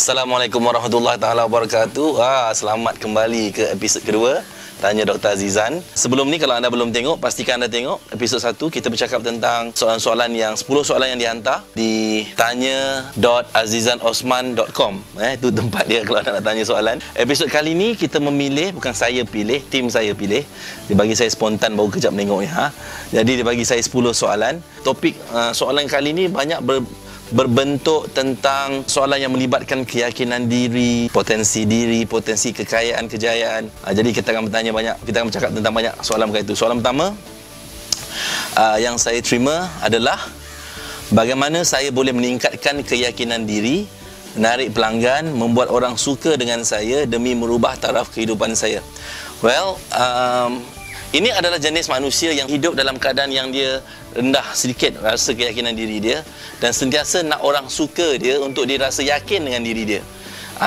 Assalamualaikum warahmatullahi taala wabarakatuh. Selamat kembali ke episod kedua Tanya Dr. Azizan. Sebelum ni, kalau anda belum tengok, pastikan anda tengok episod 1. Kita bercakap tentang soalan-soalan yang 10 soalan yang dihantar di tanya.azizanosman.com. Itu tempat dia kalau anda nak tanya soalan. Episod kali ni kita memilih, bukan saya pilih, tim saya pilih. Dia bagi saya spontan, baru kejap menengoknya. Jadi dia bagi saya 10 soalan. Topik soalan kali ni banyak berbentuk tentang soalan yang melibatkan keyakinan diri, potensi kekayaan, kejayaan. Jadi kita akan bertanya banyak, kita akan bercakap tentang banyak soalan berkaitan itu. Soalan pertama yang saya terima adalah, bagaimana saya boleh meningkatkan keyakinan diri, menarik pelanggan, membuat orang suka dengan saya demi merubah taraf kehidupan saya? Well, ini adalah jenis manusia yang hidup dalam keadaan yang dia rendah sedikit rasa keyakinan diri dia, dan sentiasa nak orang suka dia untuk dia rasa yakin dengan diri dia.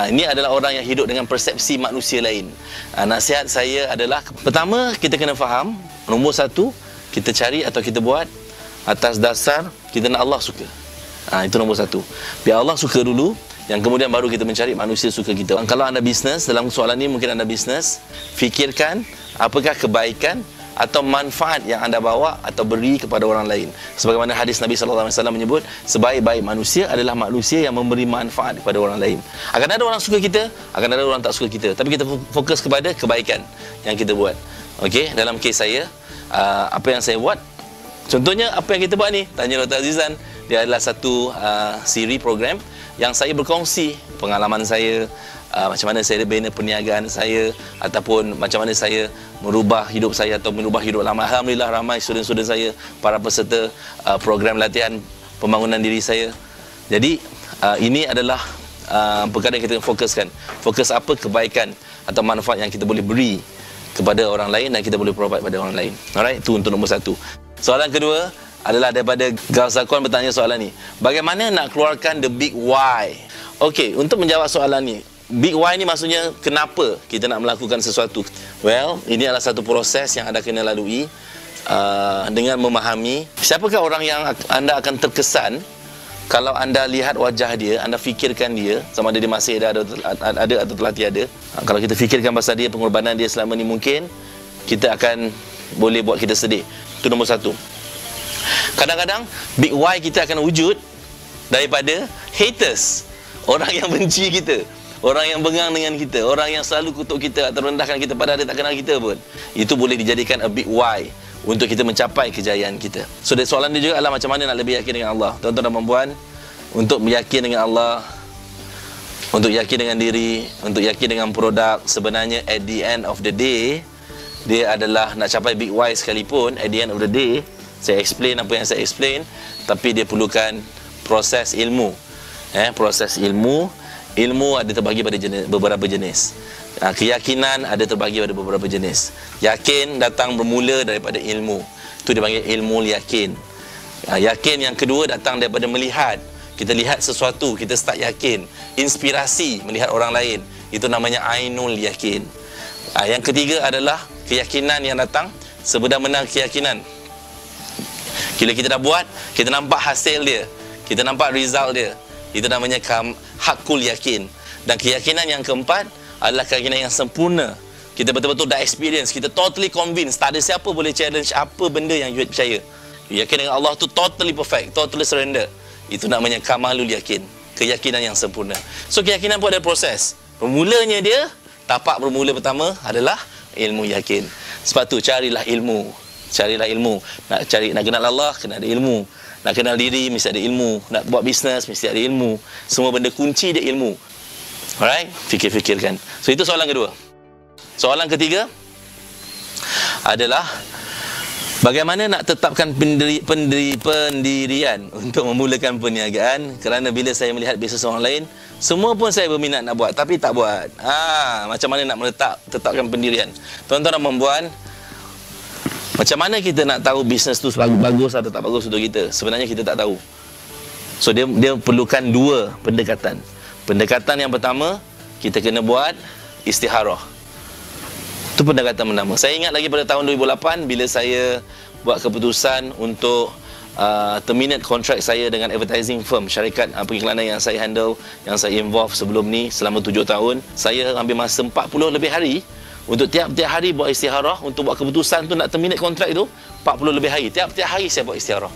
Ini adalah orang yang hidup dengan persepsi manusia lain. Nasihat saya adalah, pertama, kita kena faham, nombor satu, kita cari atau kita buat atas dasar kita nak Allah suka. Itu nombor satu. Biar Allah suka dulu, yang kemudian baru kita mencari manusia suka kita. Kalau anda bisnes, dalam soalan ini mungkin anda bisnes, fikirkan apakah kebaikan atau manfaat yang anda bawa atau beri kepada orang lain. Sebagaimana hadis Nabi SAW menyebut, sebaik-baik manusia adalah manusia yang memberi manfaat kepada orang lain. Akan ada orang suka kita, akan ada orang tak suka kita, tapi kita fokus kepada kebaikan yang kita buat. Okey, dalam kes saya, apa yang saya buat, contohnya apa yang kita buat ni, Tanya Dr. Azizan, dia adalah satu siri program yang saya berkongsi pengalaman saya, macam mana saya bina perniagaan saya, ataupun macam mana saya merubah hidup saya atau merubah hidup lama. Alhamdulillah, ramai student-student saya, para peserta program latihan pembangunan diri saya. Jadi ini adalah perkara yang kita fokuskan. Fokus apa kebaikan atau manfaat yang kita boleh beri kepada orang lain dan kita boleh provide pada orang lain. Alright, itu untuk nombor satu. Soalan kedua adalah daripada Galsakon bertanya soalan ni, bagaimana nak keluarkan the big why? Okey, untuk menjawab soalan ni, big why ni maksudnya kenapa kita nak melakukan sesuatu. Well, ini adalah satu proses yang anda kena lalui dengan memahami siapakah orang yang anda akan terkesan kalau anda lihat wajah dia, anda fikirkan dia, sama ada dia masih ada atau telah tiada. Kalau kita fikirkan pasal dia, pengorbanan dia selama ni, mungkin kita akan boleh buat kita sedih. Itu nombor satu. Kadang-kadang big why kita akan wujud daripada haters, orang yang benci kita, orang yang bengang dengan kita, orang yang selalu kutuk kita atau rendahkan kita padahal dia tak kenal kita pun. Itu boleh dijadikan a big why untuk kita mencapai kejayaan kita. So soalan dia juga adalah macam mana nak lebih yakin dengan Allah. Tuan-tuan dan puan-puan, untuk yakin dengan Allah, untuk yakin dengan diri, untuk yakin dengan produk, sebenarnya at the end of the day, dia adalah nak capai big why sekalipun, at the end of the day, saya explain apa yang saya explain, tapi dia perlukan proses ilmu. Proses ilmu ada terbagi pada beberapa jenis. Keyakinan ada terbagi pada beberapa jenis. Yakin datang bermula daripada ilmu. Itu dipanggil ilmu yakin. Yakin yang kedua datang daripada melihat. Kita lihat sesuatu, kita start yakin. Inspirasi melihat orang lain, itu namanya ainul yakin. Yang ketiga adalah keyakinan yang datang sebenar-benar keyakinan. Bila kita dah buat, kita nampak hasil dia, kita nampak result dia, itu namanya hakul yakin. Dan keyakinan yang keempat adalah keyakinan yang sempurna. Kita betul-betul dah experience, kita totally convinced, tak ada siapa boleh challenge apa benda yang you percaya. Yakin dengan Allah tu totally perfect, totally surrender. Itu namanya kamalul yakin, keyakinan yang sempurna. So keyakinan pun ada proses. Bermulanya dia, tapak bermula pertama adalah ilmu yakin. Sebab tu carilah ilmu. Carilah ilmu. Nak kenal Allah, kena ada ilmu. Nak kenal diri, mesti ada ilmu. Nak buat bisnes, mesti ada ilmu. Semua benda kunci dia ilmu. Alright? Fikir-fikirkan. So itu soalan kedua. Soalan ketiga adalah, bagaimana nak tetapkan pendirian untuk memulakan perniagaan, kerana bila saya melihat bisnes orang lain, semua pun saya berminat nak buat, tapi tak buat. Macam mana nak tetapkan pendirian? Tuan-tuan dan puan-puan, macam mana kita nak tahu bisnes tu bagus atau tak bagus untuk kita? Sebenarnya kita tak tahu. So dia perlukan dua pendekatan. Pendekatan yang pertama, kita kena buat istikharah. Itu pendekatan pertama. Saya ingat lagi pada tahun 2008 bila saya buat keputusan untuk terminate kontrak saya dengan advertising firm, syarikat pengiklanan yang saya handle, yang saya involve sebelum ni selama 7 tahun. Saya ambil masa 40 lebih hari untuk tiap-tiap hari buat istikharah, untuk buat keputusan tu nak terminate kontrak itu 40 lebih hari. Tiap-tiap hari saya buat istikharah,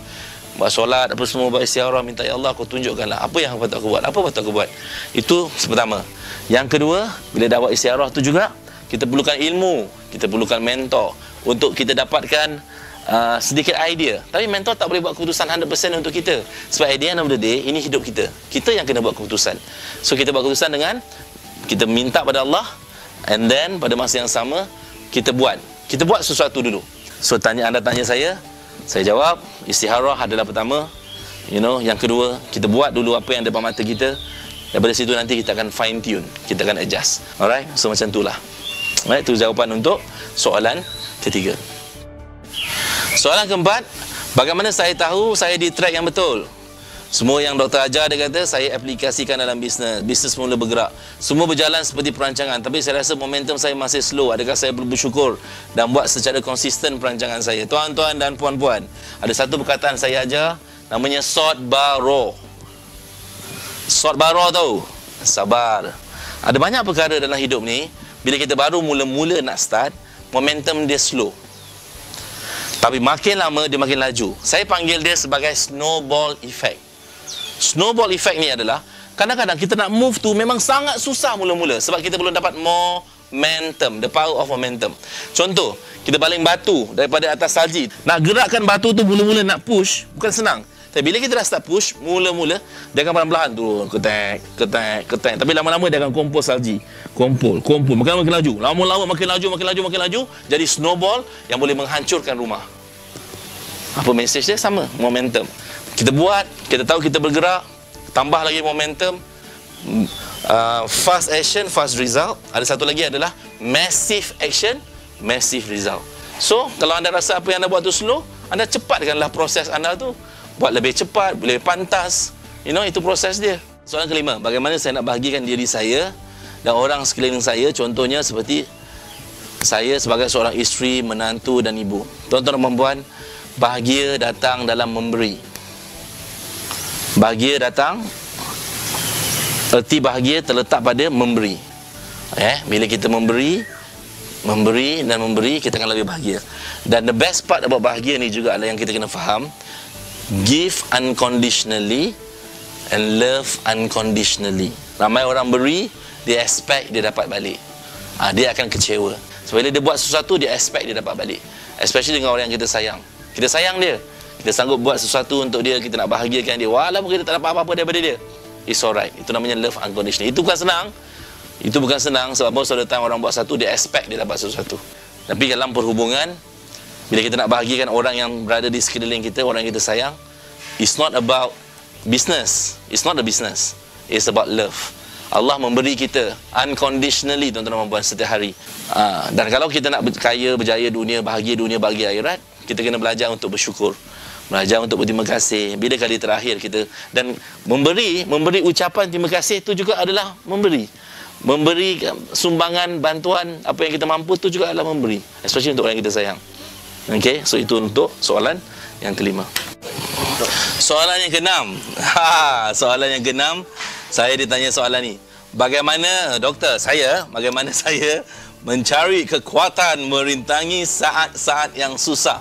buat solat, apa semua, buat istikharah, minta ya Allah kau tunjukkanlah apa yang patut aku buat, apa patut aku buat. Itu pertama. Yang kedua, bila dah buat istikharah tu juga, kita perlukan ilmu, kita perlukan mentor untuk kita dapatkan sedikit idea. Tapi mentor tak boleh buat keputusan 100% untuk kita, sebab at the end of the day, ini hidup kita, kita yang kena buat keputusan. So kita buat keputusan dengan kita minta pada Allah, and then pada masa yang sama kita buat sesuatu dulu. So anda tanya saya jawab istikharah adalah pertama, yang kedua kita buat dulu apa yang depan mata kita. Daripada situ nanti kita akan fine tune, kita akan adjust. Alright, so macam itulah. Alright, itu jawapan untuk soalan ketiga. Soalan keempat, bagaimana saya tahu saya di track yang betul? Semua yang doktor ajar, dia kata saya aplikasikan dalam bisnes mula bergerak. Semua berjalan seperti perancangan, tapi saya rasa momentum saya masih slow. Adakah saya perlu bersyukur dan buat secara konsisten perancangan saya? Tuan-tuan dan puan-puan, ada satu perkataan saya ajar, namanya sort baro. Sort baro tahu? Sabar. Ada banyak perkara dalam hidup ni, bila kita baru mula-mula nak start, momentum dia slow. Tapi makin lama dia makin laju. Saya panggil dia sebagai snowball effect. Snowball effect ni adalah kadang-kadang kita nak move tu memang sangat susah mula-mula, sebab kita belum dapat momentum, the power of momentum. Contoh, kita baling batu daripada atas salji. Nak gerakkan batu tu mula-mula nak push bukan senang. Tapi bila kita dah start push, mula-mula dia akan perlahan-lahan turun, ketek. Tapi lama-lama dia akan kumpul salji. Kumpul, makin laju. Lama-lama makin laju. Jadi snowball yang boleh menghancurkan rumah. Apa message dia? Sama, momentum. Kita buat, kita tahu kita bergerak, tambah lagi momentum. Fast action, fast result. Ada satu lagi adalah massive action, massive result. So, kalau anda rasa apa yang anda buat tu slow, anda cepatkanlah proses anda tu. Buat lebih cepat, lebih pantas. Itu proses dia. Soalan kelima, bagaimana saya nak bahagikan diri saya dan orang sekeliling saya, contohnya seperti saya sebagai seorang isteri, menantu dan ibu. Tuan-tuan dan puan-puan, bahagia datang dalam memberi. Bahagia datang, erti bahagia terletak pada memberi. Bila kita memberi, kita akan lebih bahagia. Dan the best part about bahagia ni juga adalah yang kita kena faham, give unconditionally and love unconditionally. Ramai orang beri, dia expect dia dapat balik. Dia akan kecewa. Sebab bila dia buat sesuatu, dia expect dia dapat balik. Especially dengan orang yang kita sayang. Kita sayang dia, kita sanggup buat sesuatu untuk dia, kita nak bahagiakan dia, walaupun kita tak dapat apa-apa daripada dia. It's alright. Itu namanya love unconditionally. Itu bukan senang. Sebab most of the time orang buat satu, dia expect dia dapat sesuatu. Tapi dalam perhubungan, bila kita nak bahagiakan orang yang berada di sekeliling kita, orang yang kita sayang, it's not about business. It's not a business. It's about love. Allah memberi kita unconditionally, tuan-tuan dan puan, setiap hari. Dan kalau kita nak kaya, berjaya dunia, bahagia akhirat, kita kena belajar untuk bersyukur, belajar untuk berterima kasih. Bila kali terakhir kita, dan memberi ucapan terima kasih itu juga adalah memberi sumbangan, bantuan, apa yang kita mampu itu juga adalah memberi, especially untuk orang yang kita sayang. Okay, so itu untuk soalan yang kelima. Soalan yang keenam. Soalan yang keenam, saya ditanya soalan ni. Bagaimana saya mencari kekuatan merintangi saat-saat yang susah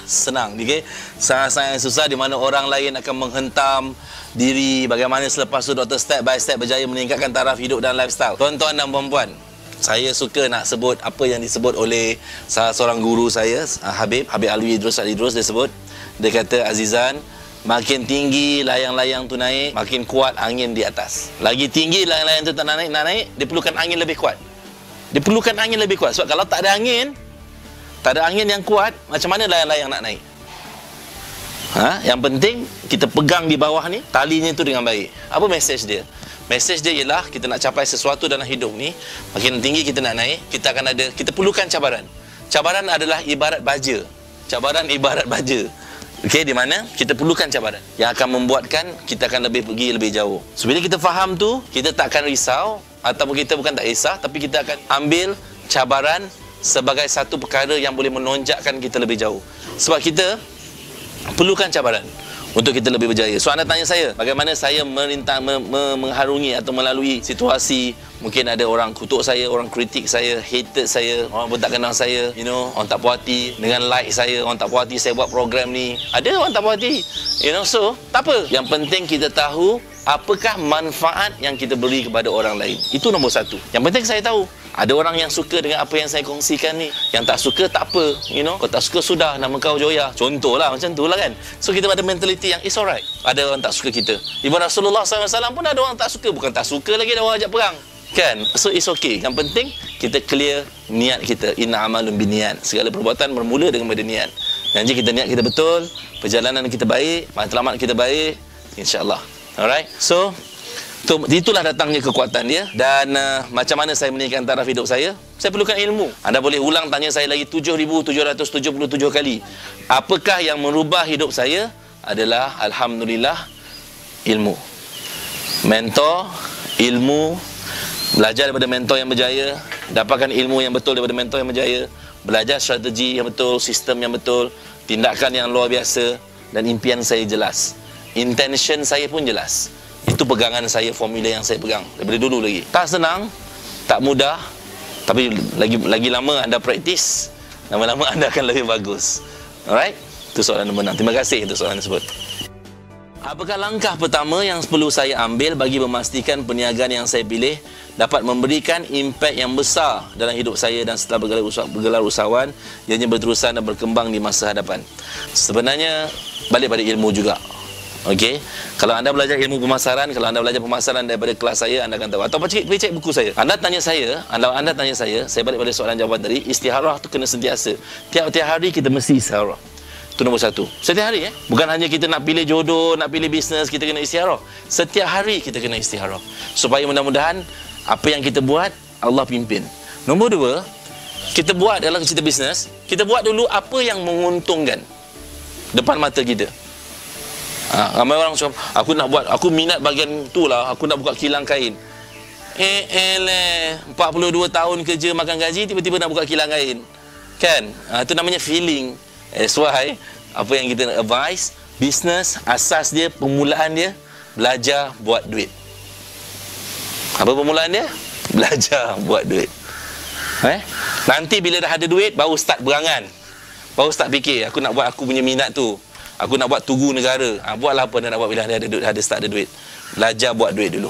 senang, okay? Saat-saat yang susah di mana orang lain akan menghentam diri. Bagaimana selepas tu doktor step by step berjaya meningkatkan taraf hidup dan lifestyle. Tuan-tuan dan puan-puan, saya suka nak sebut apa yang disebut oleh salah seorang guru saya, Habib Alwi Idrus Al-Idrus. Dia sebut, dia kata, Azizan, makin tinggi layang-layang tu naik, makin kuat angin di atas. Lagi tinggi layang-layang tu tak naik, dia perlukan angin lebih kuat. Sebab kalau tak ada angin yang kuat, macam mana layang-layang nak naik? Yang penting kita pegang di bawah ni, talinya tu dengan baik. Apa mesej dia? Mesej dia ialah kita nak capai sesuatu dalam hidup ni, makin tinggi kita nak naik, kita perlukan cabaran. Cabaran adalah ibarat baja. Okey, di mana kita perlukan cabaran yang akan membuatkan kita akan pergi lebih jauh. So bila kita faham tu, kita tak akan risau, ataupun kita bukan tak risau, tapi kita akan ambil cabaran sebagai satu perkara yang boleh menonjakkan kita lebih jauh. Sebab kita perlukan cabaran untuk kita lebih berjaya. So anda tanya saya, bagaimana saya mengharungi atau melalui situasi, mungkin ada orang kutuk saya, orang kritik saya, hated saya, orang pun tak kenal saya, orang tak puas hati dengan like saya, orang tak puas hati saya buat program ni. Ada orang tak puas hati, so tak apa. Yang penting kita tahu apakah manfaat yang kita beri kepada orang lain. Itu nombor satu. Yang penting saya tahu. Ada orang yang suka dengan apa yang saya kongsikan ni. Yang tak suka, tak apa. Kau tak suka, sudah. Nama kau Joya. Contohlah, macam tu lah kan. So, kita ada mentality yang it's alright. Ada orang tak suka kita. Ibu Rasulullah SAW pun ada orang tak suka. Bukan tak suka lagi, ada orang ajak perang. Kan? So, it's okay. Yang penting, kita clear niat kita. Inna amalun biniat. Segala perbuatan bermula dengan niat. Janji kita niat kita betul. Perjalanan kita baik. Matlamat kita baik. InsyaAllah. Alright? So, itulah datangnya kekuatan dia. Dan macam mana saya menaikkan taraf hidup saya perlukan ilmu. Anda boleh ulang tanya saya lagi 7,777 kali. Apakah yang merubah hidup saya? Adalah Alhamdulillah ilmu. Mentor, ilmu, belajar daripada mentor yang berjaya, dapatkan ilmu yang betul daripada mentor yang berjaya, belajar strategi yang betul, sistem yang betul, tindakan yang luar biasa, dan impian saya jelas. Intention saya pun jelas. Itu pegangan saya, formula yang saya pegang daripada dulu lagi. Tak senang, tak mudah, tapi lagi lama anda praktis, lama-lama anda akan lebih bagus. Alright? Itu soalan nombor 6. Terima kasih untuk soalan tersebut. Apakah langkah pertama yang perlu saya ambil bagi memastikan perniagaan yang saya pilih dapat memberikan impak yang besar dalam hidup saya dan setelah bergelar usahawan, ianya berterusan dan berkembang di masa hadapan? Sebenarnya balik pada ilmu juga. Okey, kalau anda belajar ilmu pemasaran, kalau anda belajar pemasaran daripada kelas saya, anda akan tahu. Atau pergi cek buku saya. Anda tanya saya, saya balik pada soalan jawapan tadi, istiharah tu kena sentiasa. Tiap-tiap hari kita mesti istiharah. Itu nombor satu. Setiap hari bukan hanya kita nak pilih jodoh, nak pilih bisnes, kita kena istiharah. Setiap hari kita kena istiharah. Supaya mudah-mudahan apa yang kita buat, Allah pimpin. Nombor dua, kita buat dalam cerita bisnes, kita buat dulu apa yang menguntungkan depan mata kita. Ramai orang cakap, aku minat bahagian tu lah, aku nak buka kilang kain. 42 tahun kerja makan gaji, tiba-tiba nak buka kilang kain. Kan? Itu namanya feeling. That's why, apa yang kita advise, business, asas dia, permulaan dia, belajar buat duit. Apa permulaan dia? Belajar buat duit. Nanti bila dah ada duit, baru start berangan. Baru start fikir, aku nak buat aku punya minat tu. Aku nak buat tugu negara. Buatlah apa anda nak buat bila ada start ada duit. Belajar buat duit dulu.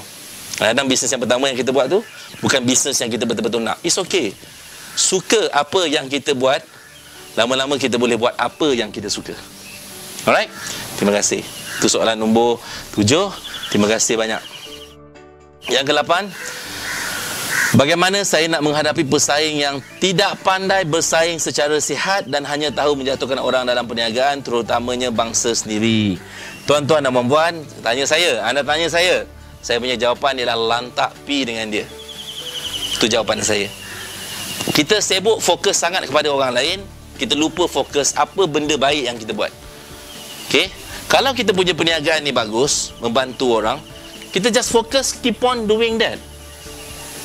Kadang bisnes yang pertama yang kita buat tu bukan bisnes yang kita betul-betul nak. It's okay. Suka apa yang kita buat, lama-lama kita boleh buat apa yang kita suka. Alright? Terima kasih. Itu soalan nombor 7. Terima kasih banyak. Yang ke-8, bagaimana saya nak menghadapi pesaing yang tidak pandai bersaing secara sihat dan hanya tahu menjatuhkan orang dalam perniagaan, terutamanya bangsa sendiri? Tuan-tuan dan puan-puan, anda tanya saya. Saya punya jawapan ialah lantak pi dengan dia. Itu jawapan saya. Kita sibuk fokus sangat kepada orang lain, kita lupa fokus apa benda baik yang kita buat. Okay? Kalau kita punya perniagaan ni bagus, membantu orang, kita just fokus, keep on doing that.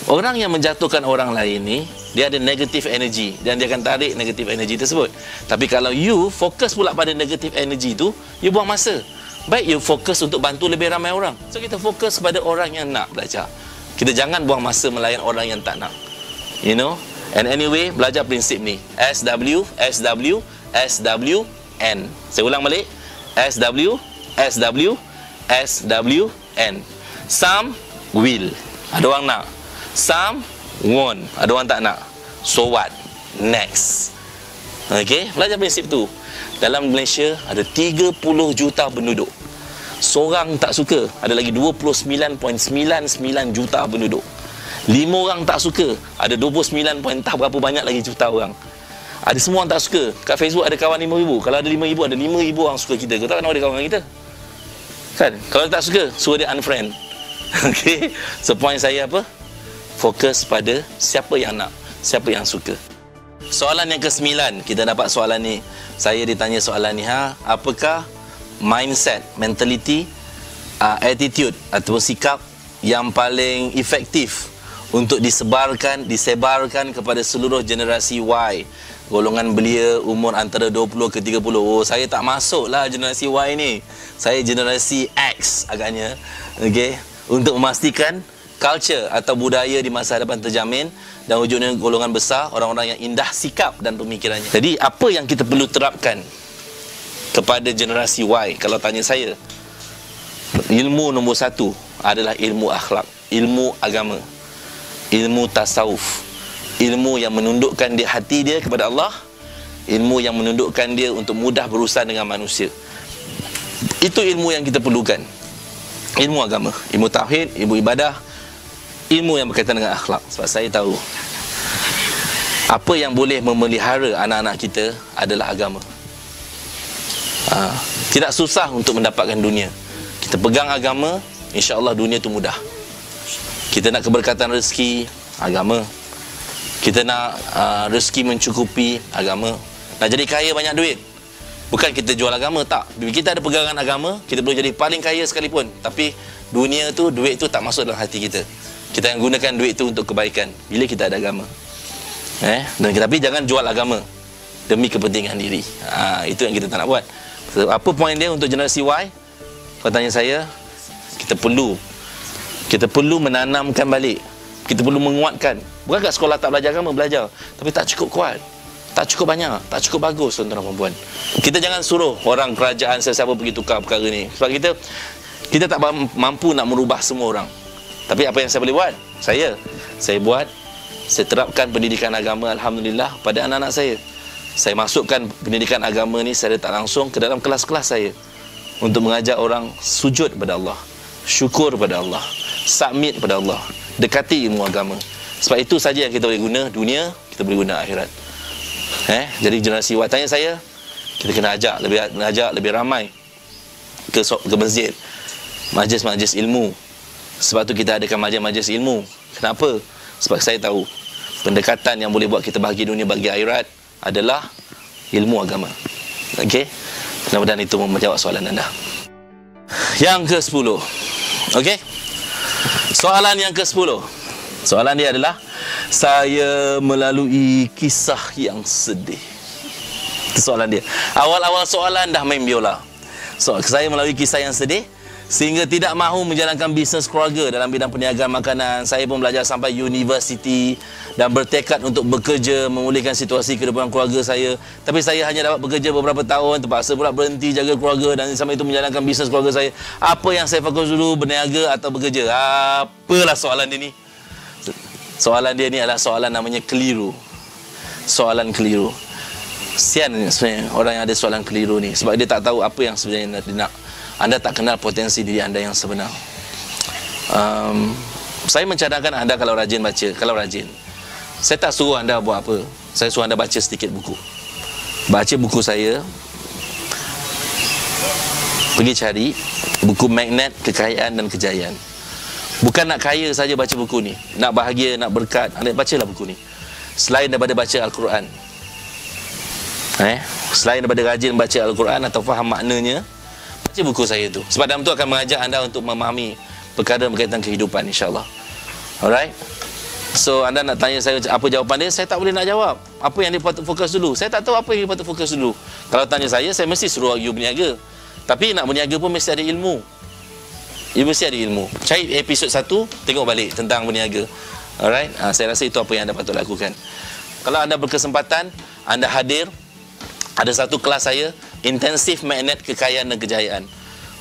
Orang yang menjatuhkan orang lain ni, dia ada negative energy dan dia akan tarik negative energy tersebut. Tapi kalau you fokus pula pada negative energy tu, you buang masa. Baik you fokus untuk bantu lebih ramai orang. So kita fokus pada orang yang nak belajar. Kita jangan buang masa melayan orang yang tak nak. And anyway, belajar prinsip ni. SW, SW, SWN. Saya ulang balik. SW, SW, SWN. Some will. Ada orang nak. Some won't. Ada orang tak nak. So what? Next. Okay, belajar prinsip tu. Dalam Malaysia ada 30 juta penduduk. Seorang tak suka, ada lagi 29.99 juta penduduk. 5 orang tak suka, ada 29 point tak berapa banyak lagi juta orang. Ada semua orang tak suka. Kat Facebook ada kawan 5,000. Kalau ada 5,000, ada 5,000 orang suka kita. Kau tahu kenapa dia kawan kita? Kan? Kalau dia tak suka, suruh dia unfriend. Okay? So point saya apa? Fokus pada siapa yang nak, siapa yang suka. Soalan yang ke-9, kita dapat soalan ni. Saya ditanya soalan ni, apakah mindset, mentality, attitude atau sikap yang paling efektif untuk disebarkan kepada seluruh generasi Y golongan belia umur antara 20 ke 30. Oh, saya tak masuk lah generasi Y ni. Saya generasi X agaknya. Okey, untuk memastikan culture atau budaya di masa hadapan terjamin dan wujudnya golongan besar orang-orang yang indah sikap dan pemikirannya. Jadi apa yang kita perlu terapkan kepada generasi Y? Kalau tanya saya, ilmu nombor 1 adalah ilmu akhlak, ilmu agama, ilmu tasawuf, ilmu yang menundukkan dia hati dia kepada Allah, ilmu yang menundukkan dia untuk mudah berurusan dengan manusia. Itu ilmu yang kita perlukan. Ilmu agama, ilmu tauhid, ilmu ibadah, ilmu yang berkaitan dengan akhlak. Sebab saya tahu apa yang boleh memelihara anak-anak kita adalah agama. Tidak susah untuk mendapatkan dunia. Kita pegang agama, insya-Allah dunia tu mudah. Kita nak keberkatan rezeki, agama. Kita nak rezeki mencukupi, agama. Nak jadi kaya banyak duit, bukan kita jual agama, tak. Bila kita ada pegangan agama, kita boleh jadi paling kaya sekalipun. Tapi dunia tu, duit tu tak masuk dalam hati kita. Kita akan gunakan duit tu untuk kebaikan bila kita ada agama. Tapi jangan jual agama demi kepentingan diri. Itu yang kita tak nak buat. So, apa poin dia untuk generasi Y? Kalau tanya saya, kita perlu menanamkan balik. Kita perlu menguatkan. Bukan kat sekolah tak belajar agama, belajar, tapi tak cukup kuat, tak cukup banyak, tak cukup bagus tuan-tuan dan puan. Kita jangan suruh orang kerajaan sesiapa pergi tukar perkara ni. Sebab kita tak mampu nak merubah semua orang. Tapi apa yang saya boleh buat? Saya terapkan pendidikan agama, alhamdulillah, pada anak-anak saya. Saya masukkan pendidikan agama ni secara tak langsung ke dalam kelas-kelas saya untuk mengajak orang sujud pada Allah, syukur pada Allah, submit pada Allah, dekati ilmu agama. Sebab itu saja yang kita boleh guna dunia, kita boleh guna akhirat. Jadi generasi Y, tanya saya, kita kena ajak lebih ramai ke masjid, majlis-majlis ilmu. Sebab tu kita adakan majlis-majlis ilmu. Kenapa? Sebab saya tahu pendekatan yang boleh buat kita bahagia dunia, bahagia akhirat adalah ilmu agama. Okey? Mudah-mudahan itu menjawab soalan anda. Yang ke-10. Okey? Soalan yang ke-10. Soalan dia adalah, saya melalui kisah yang sedih. Itu soalan dia. Awal-awal soalan dah main biola. Saya melalui kisah yang sedih sehingga tidak mahu menjalankan bisnes keluarga dalam bidang perniagaan makanan. Saya pun belajar sampai universiti dan bertekad untuk bekerja memulihkan situasi kehidupan keluarga saya. Tapi saya hanya dapat bekerja beberapa tahun, terpaksa pula berhenti jaga keluarga dan sampai itu menjalankan bisnes keluarga saya. Apa yang saya fokus dulu, berniaga atau bekerja? Apalah soalan dia ni? Soalan dia ni adalah soalan namanya keliru. Soalan keliru. Sian sebenarnya orang yang ada soalan keliru ni, sebab dia tak tahu apa yang sebenarnya dia nak. Anda tak kenal potensi diri anda yang sebenar. Saya mencadangkan anda kalau rajin baca, kalau rajin. Saya tak suruh anda buat apa. Saya suruh anda baca sedikit buku. Baca buku saya. Pergi cari buku Magnet Kekayaan dan Kejayaan. Bukan nak kaya saja baca buku ni, nak bahagia, nak berkat, anda bacalah buku ni. Selain daripada baca Al-Quran, selain daripada rajin baca Al-Quran atau faham maknanya, baca buku saya tu. Sebab dalam tu akan mengajak anda untuk memahami perkara berkaitan kehidupan, insya-Allah. Alright. So anda nak tanya saya apa jawapan dia, saya tak boleh nak jawab. Apa yang dia patut fokus dulu, saya tak tahu apa yang dia patut fokus dulu. Kalau tanya saya mesti suruh you berniaga. Tapi nak berniaga pun mesti ada ilmu. You mesti ada ilmu. Cari episod 1, tengok balik tentang berniaga. Alright. Saya rasa itu apa yang anda patut lakukan. Kalau anda berkesempatan, anda hadir, ada satu kelas saya, Intensif Magnet Kekayaan dan Kejayaan.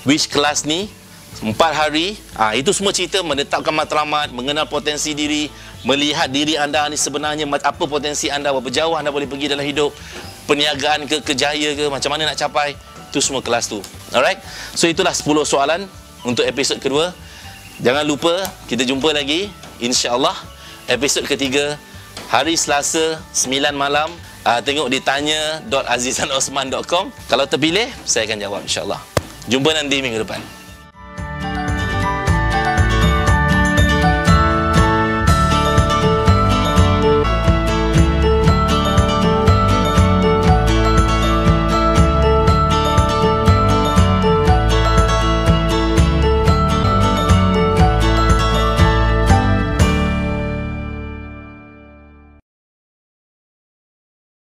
Which kelas ni 4 hari, itu semua cerita menetapkan matlamat, mengenal potensi diri, melihat diri anda ni sebenarnya apa potensi anda, berapa jauh anda boleh pergi dalam hidup, perniagaan ke, kejaya ke, macam mana nak capai. Itu semua kelas tu. Alright. So itulah 10 soalan untuk episod kedua. Jangan lupa kita jumpa lagi, insya-Allah, episod ketiga hari Selasa 9 malam. Tengok di tanya.azizanosman.com. Kalau terpilih, saya akan jawab, insya-Allah. Jumpa nanti minggu depan.